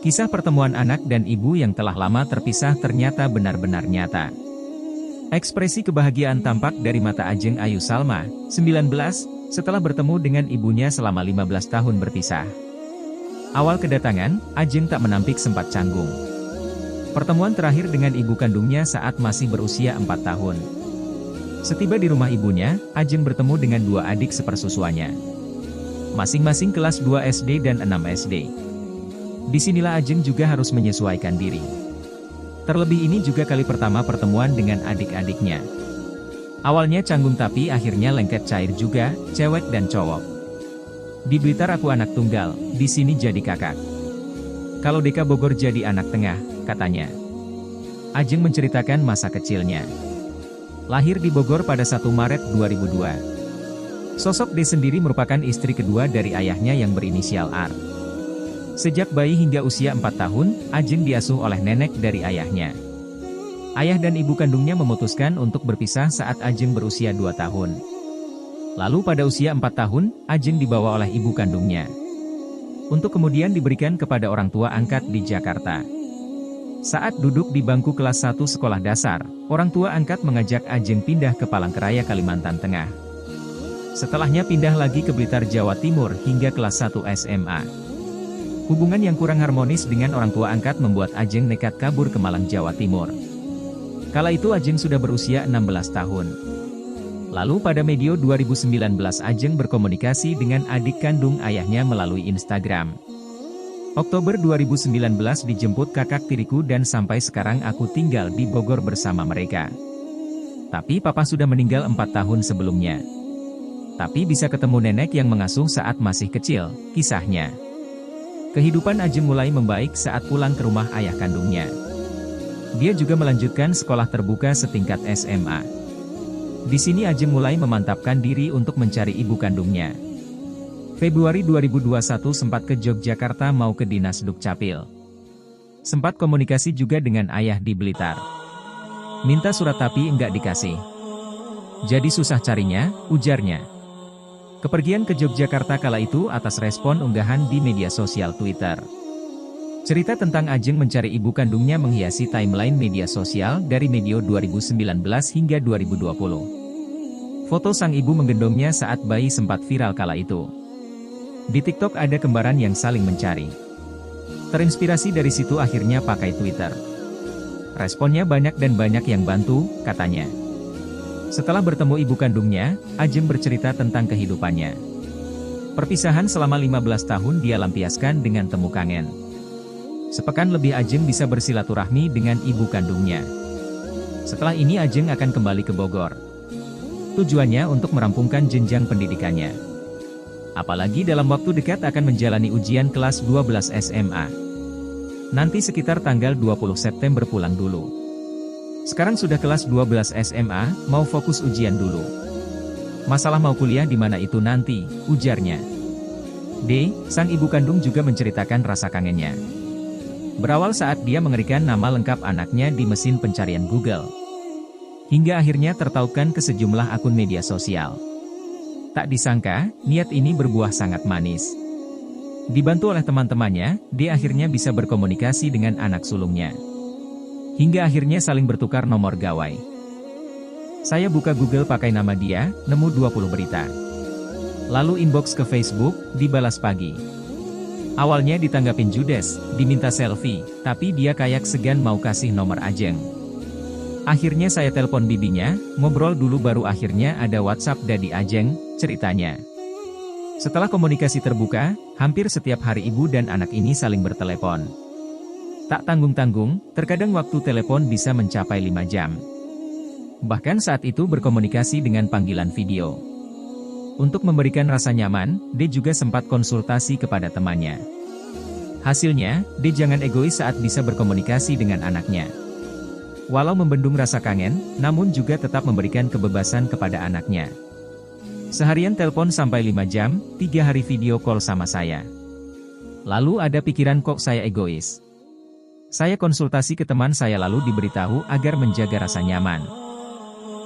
Kisah pertemuan anak dan ibu yang telah lama terpisah ternyata benar-benar nyata. Ekspresi kebahagiaan tampak dari mata Ajeng Ayu Salma, 19, setelah bertemu dengan ibunya selama 15 tahun berpisah. Awal kedatangan, Ajeng tak menampik sempat canggung. Pertemuan terakhir dengan ibu kandungnya saat masih berusia 4 tahun. Setiba di rumah ibunya, Ajeng bertemu dengan dua adik sepersusuannya. Masing-masing kelas 2 SD dan 6 SD. Disinilah Ajeng juga harus menyesuaikan diri. Terlebih ini juga kali pertama pertemuan dengan adik-adiknya. Awalnya canggung tapi akhirnya lengket cair juga, cewek dan cowok. Di Blitar aku anak tunggal, di sini jadi kakak. Kalau Deka Bogor jadi anak tengah, katanya. Ajeng menceritakan masa kecilnya. Lahir di Bogor pada 1 Maret 2002. Sosok D sendiri merupakan istri kedua dari ayahnya yang berinisial R. Sejak bayi hingga usia 4 tahun, Ajeng diasuh oleh nenek dari ayahnya. Ayah dan ibu kandungnya memutuskan untuk berpisah saat Ajeng berusia 2 tahun. Lalu pada usia 4 tahun, Ajeng dibawa oleh ibu kandungnya. Untuk kemudian diberikan kepada orang tua angkat di Jakarta. Saat duduk di bangku kelas 1 sekolah dasar, orang tua angkat mengajak Ajeng pindah ke Palangkaraya, Kalimantan Tengah. Setelahnya pindah lagi ke Blitar, Jawa Timur hingga kelas 1 SMA. Hubungan yang kurang harmonis dengan orang tua angkat membuat Ajeng nekat kabur ke Malang, Jawa Timur. Kala itu Ajeng sudah berusia 16 tahun. Lalu pada medio 2019 Ajeng berkomunikasi dengan adik kandung ayahnya melalui Instagram. Oktober 2019 dijemput kakak tiriku dan sampai sekarang aku tinggal di Bogor bersama mereka. Tapi papa sudah meninggal 4 tahun sebelumnya. Tapi bisa ketemu nenek yang mengasuh saat masih kecil, kisahnya. Kehidupan Ajeng mulai membaik saat pulang ke rumah ayah kandungnya. Dia juga melanjutkan sekolah terbuka setingkat SMA. Di sini Ajeng mulai memantapkan diri untuk mencari ibu kandungnya. Februari 2021 sempat ke Yogyakarta mau ke Dinas Dukcapil. Sempat komunikasi juga dengan ayah di Blitar. Minta surat tapi enggak dikasih. Jadi susah carinya, ujarnya. Kepergian ke Yogyakarta kala itu atas respon unggahan di media sosial Twitter. Cerita tentang Ajeng mencari ibu kandungnya menghiasi timeline media sosial dari medio 2019 hingga 2020. Foto sang ibu menggendongnya saat bayi sempat viral kala itu. Di TikTok ada kembaran yang saling mencari. Terinspirasi dari situ akhirnya pakai Twitter. Responnya banyak dan banyak yang bantu, katanya. Setelah bertemu ibu kandungnya, Ajeng bercerita tentang kehidupannya. Perpisahan selama 15 tahun dia lampiaskan dengan temu kangen. Sepekan lebih Ajeng bisa bersilaturahmi dengan ibu kandungnya. Setelah ini Ajeng akan kembali ke Bogor. Tujuannya untuk merampungkan jenjang pendidikannya. Apalagi dalam waktu dekat akan menjalani ujian kelas 12 SMA. Nanti sekitar tanggal 20 September pulang dulu. Sekarang sudah kelas 12 SMA, mau fokus ujian dulu. Masalah mau kuliah di mana itu nanti, ujarnya. D, sang ibu kandung juga menceritakan rasa kangennya. Berawal saat dia mengetikkan nama lengkap anaknya di mesin pencarian Google. Hingga akhirnya tertautkan ke sejumlah akun media sosial. Tak disangka, niat ini berbuah sangat manis. Dibantu oleh teman-temannya, dia akhirnya bisa berkomunikasi dengan anak sulungnya. Hingga akhirnya saling bertukar nomor gawai. Saya buka Google pakai nama dia, nemu 20 berita. Lalu inbox ke Facebook, dibalas pagi. Awalnya ditanggapin judes, diminta selfie, tapi dia kayak segan mau kasih nomor Ajeng. Akhirnya saya telepon bibinya, ngobrol dulu baru akhirnya ada WhatsApp dari Ajeng, ceritanya. Setelah komunikasi terbuka, hampir setiap hari ibu dan anak ini saling bertelepon. Tak tanggung-tanggung, terkadang waktu telepon bisa mencapai 5 jam. Bahkan saat itu berkomunikasi dengan panggilan video. Untuk memberikan rasa nyaman, D juga sempat konsultasi kepada temannya. Hasilnya, D jangan egois saat bisa berkomunikasi dengan anaknya. Walau membendung rasa kangen, namun juga tetap memberikan kebebasan kepada anaknya. Seharian telepon sampai 5 jam, 3 hari video call sama saya. Lalu ada pikiran kok saya egois. Saya konsultasi ke teman saya lalu diberitahu agar menjaga rasa nyaman.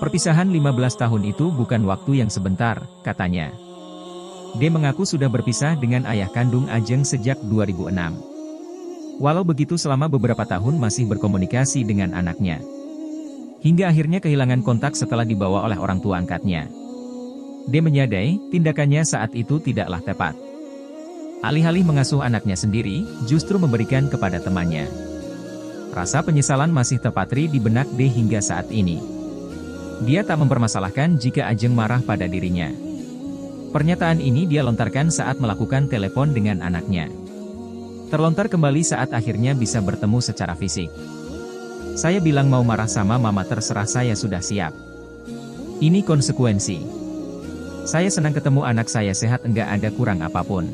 Perpisahan 15 tahun itu bukan waktu yang sebentar, katanya. D mengaku sudah berpisah dengan ayah kandung Ajeng sejak 2006. Walau begitu selama beberapa tahun masih berkomunikasi dengan anaknya. Hingga akhirnya kehilangan kontak setelah dibawa oleh orang tua angkatnya. D menyadari, tindakannya saat itu tidaklah tepat. Alih-alih mengasuh anaknya sendiri, justru memberikan kepada temannya. Rasa penyesalan masih terpatri di benak D hingga saat ini. Dia tak mempermasalahkan jika Ajeng marah pada dirinya. Pernyataan ini dia lontarkan saat melakukan telepon dengan anaknya. Terlontar kembali saat akhirnya bisa bertemu secara fisik. Saya bilang mau marah sama mama, terserah, saya sudah siap. Ini konsekuensi. Saya senang ketemu anak saya sehat, enggak ada kurang apapun.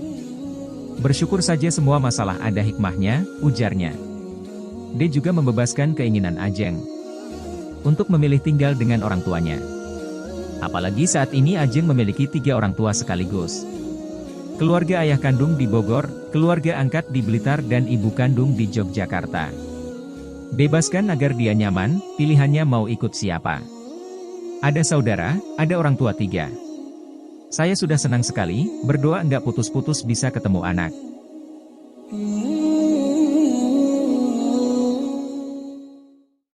Bersyukur saja, semua masalah ada hikmahnya, ujarnya. D juga membebaskan keinginan Ajeng untuk memilih tinggal dengan orang tuanya. Apalagi saat ini Ajeng memiliki 3 orang tua sekaligus. Keluarga ayah kandung di Bogor, keluarga angkat di Blitar, dan ibu kandung di Yogyakarta. Bebaskan agar dia nyaman, pilihannya mau ikut siapa. Ada saudara, ada orang tua 3. Saya sudah senang sekali, berdoa enggak putus-putus bisa ketemu anak.